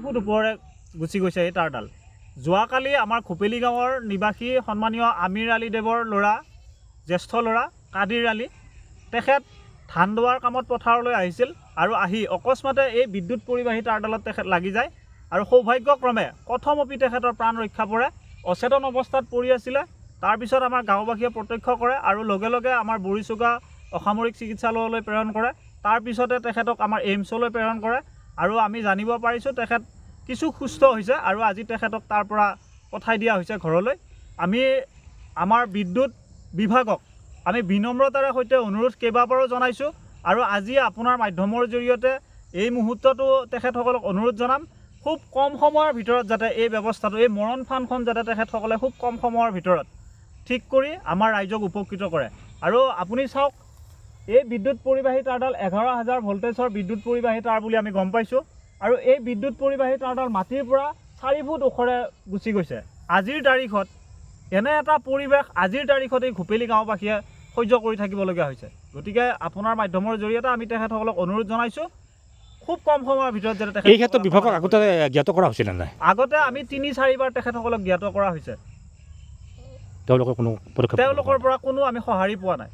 Foot ওপৰে গুচি গৈছে এই তাঁৰডাল। যোৱাকালি আমাৰ খুপেলি গাঁৱৰ নিবাসী সন্মানীয় আমিৰ আলী দেৱৰ ল'ৰা, জ্যেষ্ঠ ল'ৰা কাদিৰ আলী, তেখেত ধান দোৱাৰ কামত পথাৰলৈ আহিছিল আৰু আহি অকস্মাতে এই বিদ্যুৎ পৰিবাহী তাঁৰডালত তেখেত লাগি যায় আৰু সৌভাগ্যক্ৰমে কথমপি তেখেতৰ প্ৰাণ ৰক্ষা পৰে। অচেতন অৱস্থাত পৰি আছিলে। তাৰপিছত আমাৰ গাঁওবাসীয়ে প্ৰত্যক্ষ কৰে আৰু লগে লগে আমাৰ বৰিচুগা অসামৰিক চিকিৎসালয়লৈ প্ৰেৰণ কৰে। তাৰপিছতে তেখেতক আমাৰ এইমছলৈ প্ৰেৰণ কৰে আৰু আমি জানিব পাৰিছোঁ তেখেত কিছু সুস্থ হৈছে আৰু আজি তেখেতক তাৰ পৰা পঠাই দিয়া হৈছে ঘৰলৈ। আমি আমাৰ বিদ্যুৎ বিভাগক আমি বিনম্ৰতাৰে সৈতে অনুৰোধ কেইবাবাৰো জনাইছোঁ আৰু আজি আপোনাৰ মাধ্যমৰ জৰিয়তে এই মুহূৰ্ততো তেখেতসকলক অনুৰোধ জনাম, খুব কম সময়ৰ ভিতৰত যাতে এই ব্যৱস্থাটো, এই মৰণ ফানখন যাতে তেখেতসকলে খুব কম সময়ৰ ভিতৰত ঠিক কৰি আমাৰ ৰাইজক উপকৃত কৰে। আৰু আপুনি চাওক, এই বিদ্যুৎ পৰিবাহী তাঁৰডাল 11,000 ভল্টেজৰ বিদ্যুৎ পৰিবাহী তাঁৰ বুলি আমি গম পাইছোঁ আৰু এই বিদ্যুৎ পৰিবাহী তাঁৰডাল মাটিৰ পৰা 4 ফুট ওখৰে গুচি গৈছে। আজিৰ তাৰিখত এনে এটা পৰিৱেশ আজিৰ তাৰিখত এই খুপেলি গাঁওবাসীয়ে সহ্য কৰি থাকিবলগীয়া হৈছে। গতিকে আপোনাৰ মাধ্যমৰ জৰিয়তে আমি তেখেতসকলক অনুৰোধ জনাইছোঁ খুব কম সময়ৰ ভিতৰত যাতে এই ক্ষেত্ৰত বিভাগক আগতে জ্ঞাত কৰা হৈছিল নাই? আগতে আমি 3-4 বাৰ তেখেতসকলক জ্ঞাত কৰা হৈছে। তেওঁলোকৰ কোনো পদক্ষেপ, তেওঁলোকৰ পৰা কোনো আমি সঁহাৰি পোৱা নাই।